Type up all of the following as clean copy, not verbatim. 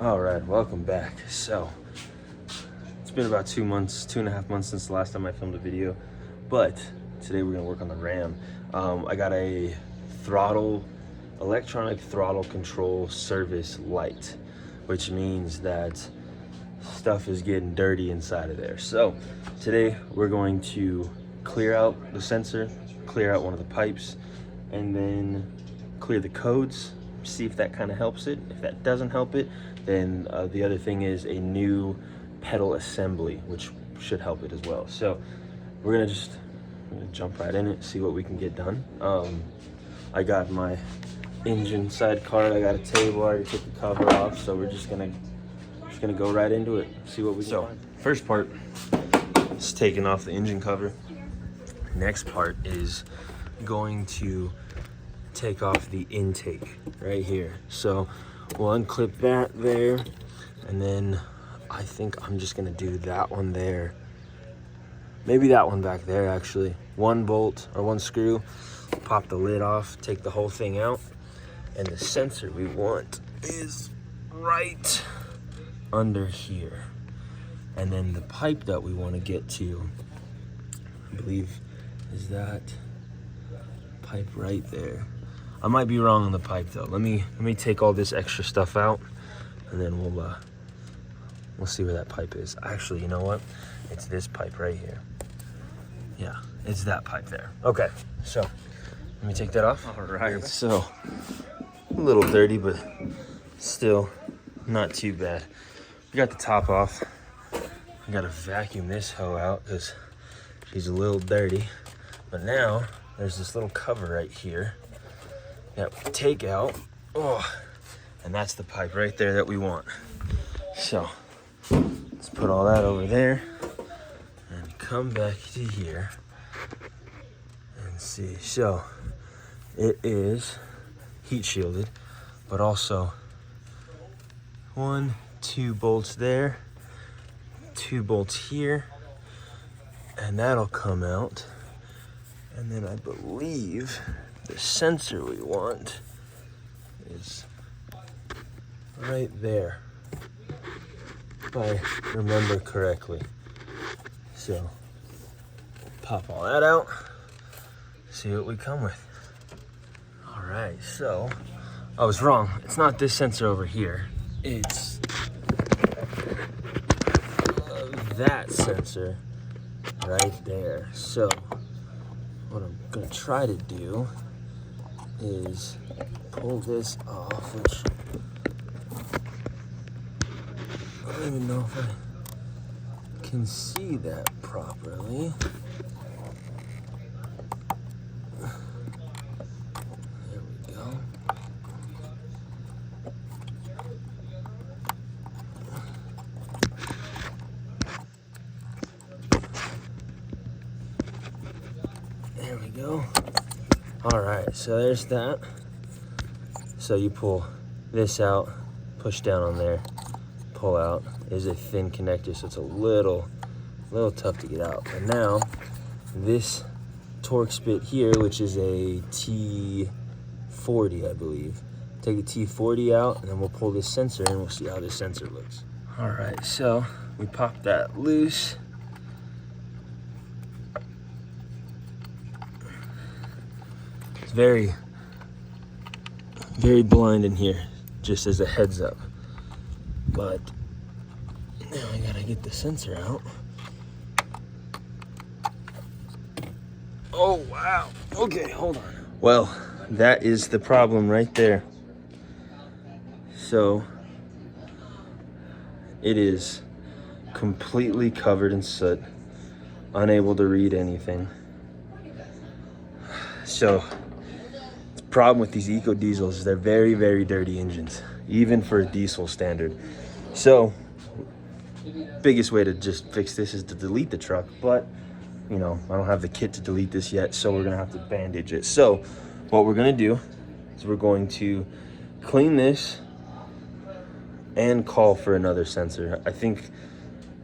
All right, welcome back. So it's been about 2.5 months since the last time I filmed a video, but today we're gonna work on the RAM. I got a electronic throttle control service light, which means that stuff is getting dirty inside of there. So today we're going to clear out the sensor, clear out one of the pipes, and then clear the codes, see if that kind of helps it. If that doesn't help it, then the other thing is a new pedal assembly, which should help it as well. So we're gonna jump right in it, see what we can get done. I got my engine sidecar, I got a table, I already took the cover off, so we're just gonna go right into it, see what we can find. First part is taking off the engine cover. Next part is going to take off the intake right here. So we'll unclip that there, and then I think I'm just gonna do that one there. Maybe that one back there actually. One bolt or one screw, pop the lid off, take the whole thing out, and the sensor we want is right under here. And then the pipe that we want to get to, I believe, is that pipe right there. I might be wrong on the pipe though. Let me take all this extra stuff out, and then we'll see where that pipe is. Actually, you know what? It's this pipe right here. Yeah, it's that pipe there. Okay, so let me take that off. All right. So a little dirty, but still not too bad. We got the top off. I gotta vacuum this hoe out because she's a little dirty. But now there's this little cover right here that we take out. Oh, and that's the pipe right there that we want. So let's put all that over there and come back to here and see. So it is heat shielded, but also 1, 2 bolts there, 2 bolts here, and that'll come out. And then I believe the sensor we want is right there, if I remember correctly. So pop all that out, see what we come with. All right, so I was wrong. It's not this sensor over here. It's that sensor right there. So what I'm gonna try to do is pull this off, which I don't even know if I can see that properly. There we go. There we go. All right, so there's that. So you pull this out, push down on there, pull out. There's a thin connector, so it's a little tough to get out. But now, this Torx bit here, which is a T40, I believe. Take the T40 out, and then we'll pull this sensor, and we'll see how this sensor looks. All right, so we pop that loose. It's very blind in here, just as a heads up. But now I gotta get the sensor out. Oh, wow. Okay, hold on. Well, that is the problem right there. So it is completely covered in soot, unable to read anything. So problem with these eco diesels is they're very dirty engines, even for a diesel standard. So biggest way to just fix this is to delete the truck, but you know, I don't have the kit to delete this yet, so we're gonna have to bandage it. So what we're gonna do is we're going to clean this and call for another sensor. I think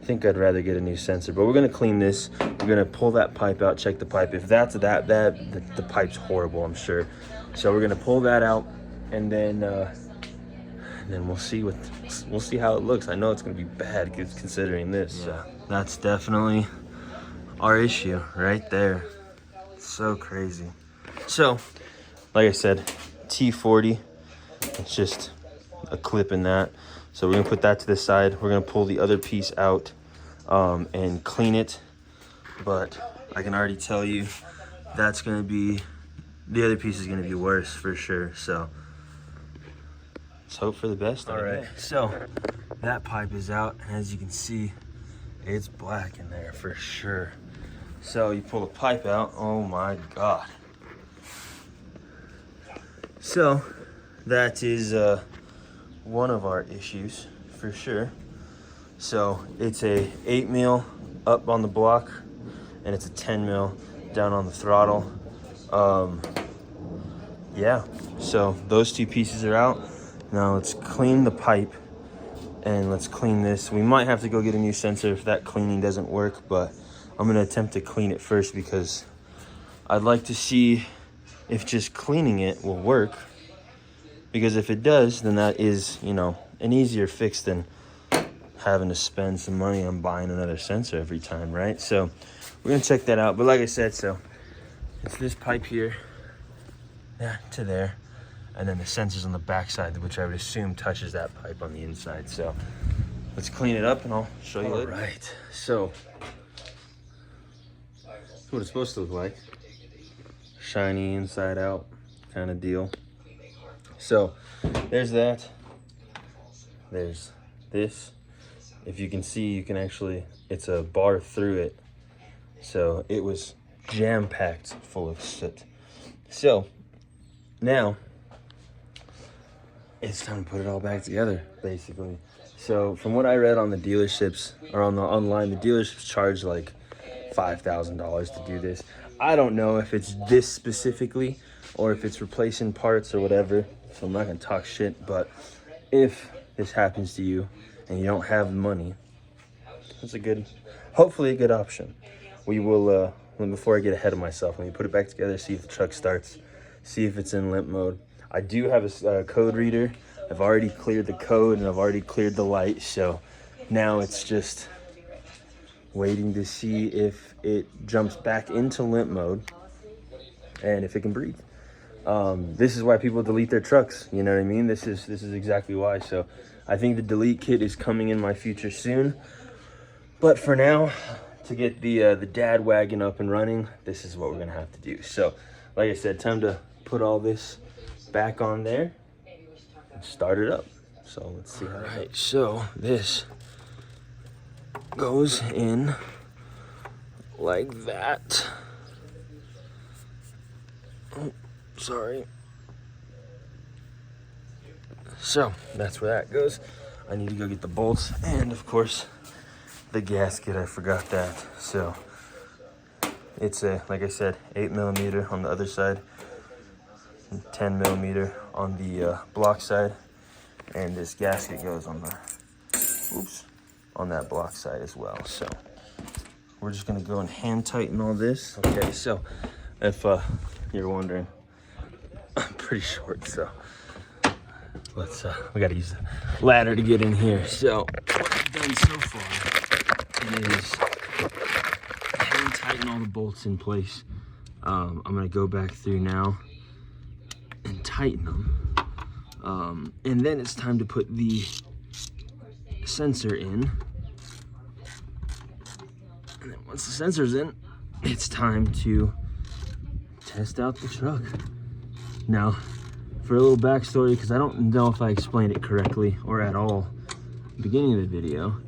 I'd rather get a new sensor, but we're gonna clean this. We're gonna pull that pipe out, check the pipe. If that's the pipe's horrible, I'm sure. So we're gonna pull that out, and then and then we'll see how it looks. I know it's gonna be bad considering this. Yeah, that's definitely our issue right there. So crazy. So, like I said, T40, it's just a clip in that. So we're gonna put that to the side. We're gonna pull the other piece out and clean it. But I can already tell you that's gonna be, the other piece is gonna be worse for sure. So let's hope for the best. All right, so that pipe is out. As you can see, it's black in there for sure. So you pull the pipe out, oh my God. So that is one of our issues for sure. So it's a 8 mil up on the block, and it's a 10 mil down on the throttle. Yeah, so those two pieces are out. Now let's clean the pipe and let's clean this. We might have to go get a new sensor if that cleaning doesn't work, but I'm gonna attempt to clean it first because I'd like to see if just cleaning it will work. Because if it does, then that is, you know, an easier fix than having to spend some money on buying another sensor every time, right? So we're gonna check that out. But like I said, so it's this pipe here, to there, and then the sensor's on the back side, which I would assume touches that pipe on the inside. So let's clean it up and I'll show you later. All right, so that's what it's supposed to look like. Shiny inside out kind of deal. So there's that. There's this. If you can see, you can actually, it's a bar through it. So it was jam-packed full of soot. So now it's time to put it all back together, basically. So from what I read on the dealerships, or on the online, the dealerships charge like $5,000 to do this. I don't know if it's this specifically or if it's replacing parts or whatever, so I'm not gonna talk shit. But if this happens to you and you don't have the money, it's a good, hopefully a good option. We will, before I get ahead of myself, let me put it back together, see if the truck starts, see if it's in limp mode. I do have a code reader. I've already cleared the code and I've already cleared the light, so now it's just waiting to see if it jumps back into limp mode and if it can breathe. This is why people delete their trucks, you know what I mean? This is exactly why. So I think the delete kit is coming in my future soon. But for now, to get the dad wagon up and running, this is what we're gonna have to do. So like I said, time to put all this back on there and start it up. So let's see how. All right, so this goes in like that. Oh, sorry. So that's where that goes. I need to go get the bolts and of course the gasket. I forgot that. So it's a, like I said, 8 millimeter on the other side, 10 millimeter on the block side, and this gasket goes on the, on that block side as well. So we're just gonna go and hand tighten all this. Okay, so if you're wondering, I'm pretty short, so let's we gotta use the ladder to get in here. So what I've done so far is hand tighten all the bolts in place. I'm gonna go back through now and tighten them, and then it's time to put the sensor in. And then once the sensor's in, it's time to test out the truck. Now, for a little backstory, because I don't know if I explained it correctly or at all at the beginning of the video.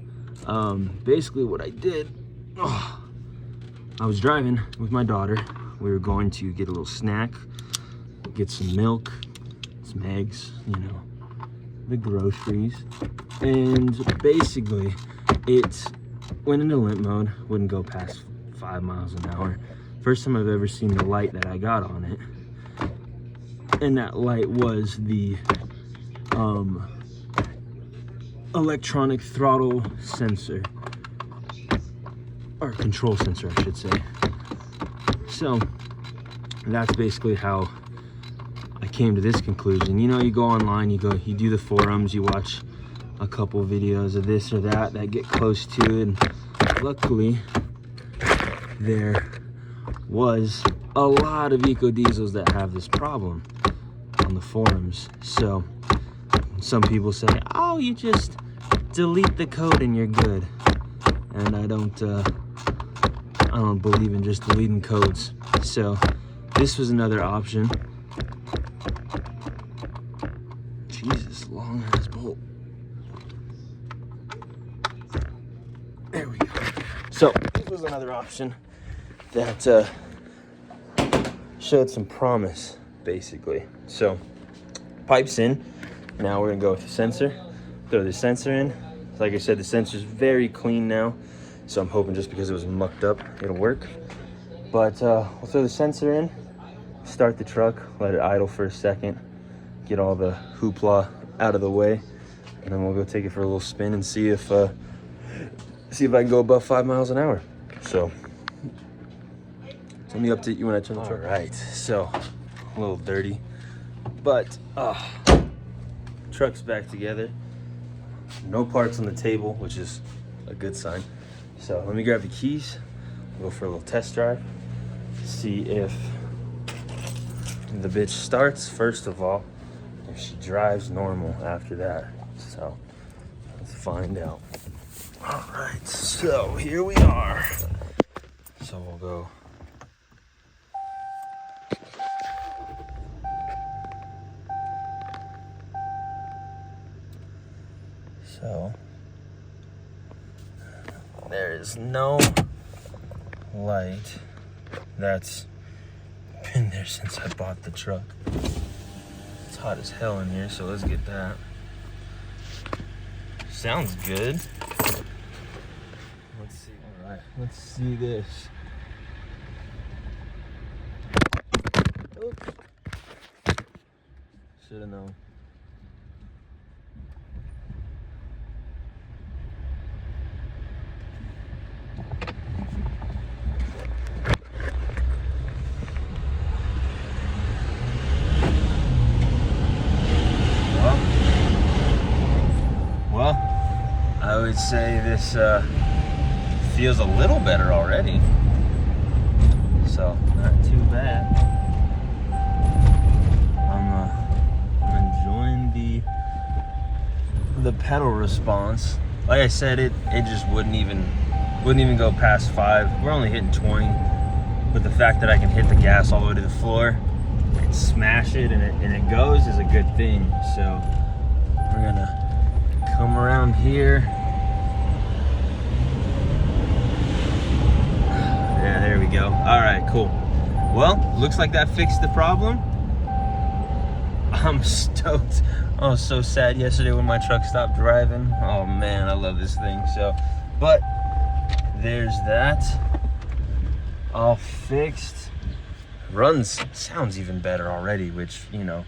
Basically what I did, I was driving with my daughter. We were going to get a little snack, get some milk, some eggs, you know, the groceries. And basically it went into limp mode, wouldn't go past 5 miles an hour. First time I've ever seen the light that I got on it. And that light was the electronic throttle sensor, or control sensor, I should say. So that's basically how I came to this conclusion. You know, you go online, you do the forums, you watch a couple videos of this or that get close to it. And luckily, there was a lot of eco diesels that have this problem on the forums. So some people say, oh, you just delete the code and you're good. And I don't believe in just deleting codes. So this was another option. Jesus, long ass bolt. There we go. So this was another option that showed some promise, basically. So pipes in. Now we're gonna go with the sensor. Throw the sensor in. Like I said, the sensor's very clean now, so I'm hoping just because it was mucked up, it'll work. But we'll throw the sensor in, start the truck, let it idle for a second, get all the hoopla out of the way, and then we'll go take it for a little spin and see if I can go above 5 miles an hour. So let me update you when I turn the truck. All right, so a little dirty, but truck's back together. No parts on the table, which is a good sign. So let me grab the keys, go for a little test drive, see if the bitch starts first of all, if she drives normal after that. So let's find out. All right, so here we are. So we'll go. So there is no light that's been there since I bought the truck. It's hot as hell in here, so let's get that. Sounds good. Let's see. All right, let's see this. Oops. Should have known. Well, I would say this feels a little better already. So not too bad. I'm enjoying the pedal response. Like I said, it just wouldn't even go past 5. We're only hitting 20, but the fact that I can hit the gas all the way to the floor and smash it and it goes is a good thing. So we're gonna come around here. Yeah, there we go. All right, cool. Well, looks like that fixed the problem. I'm stoked. I was so sad yesterday when my truck stopped driving. Oh man, I love this thing. So, but there's that. All fixed. Sounds even better already, which, you know,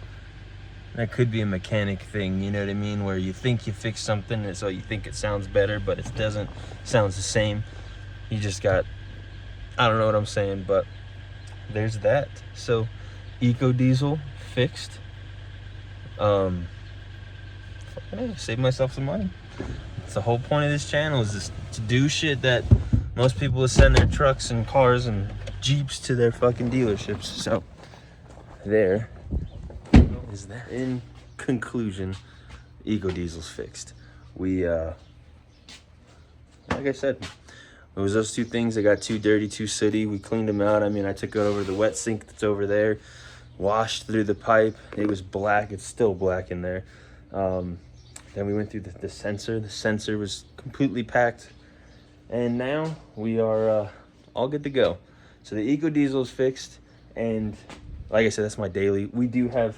that could be a mechanic thing, you know what I mean? Where you think you fixed something, and so you think it sounds better, but it doesn't. Sounds the same. You just got, I don't know what I'm saying, but there's that. So, eco diesel fixed. Save myself some money. It's the whole point of this channel, is just to do shit that most people would send their trucks and cars and Jeeps to their fucking dealerships. So, there is that. In conclusion, eco diesel's fixed. We like I said, it was those two things that got too dirty, too sooty. We cleaned them out. I mean, I took it over the wet sink that's over there, washed through the pipe. It was black. It's still black in there. Then we went through the sensor. The sensor was completely packed, and now we are all good to go. So the eco diesel is fixed, and like I said, that's my daily. We do have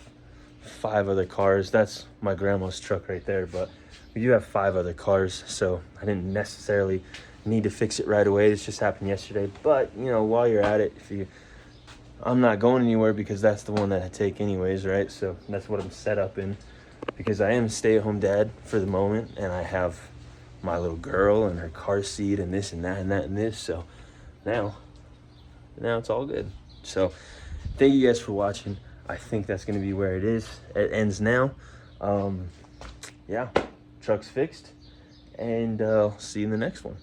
5 other cars. That's my grandma's truck right there, but we do have 5 other cars, so I didn't necessarily need to fix it right away. This just happened yesterday. But, you know, while you're at it, I'm not going anywhere because that's the one that I take anyways, right? So that's what I'm set up in, because I am a stay-at-home dad for the moment, and I have my little girl and her car seat and this and that and that and this. So now it's all good. So thank you guys for watching. I think that's gonna be where it ends now. Yeah, truck's fixed, and see you in the next one.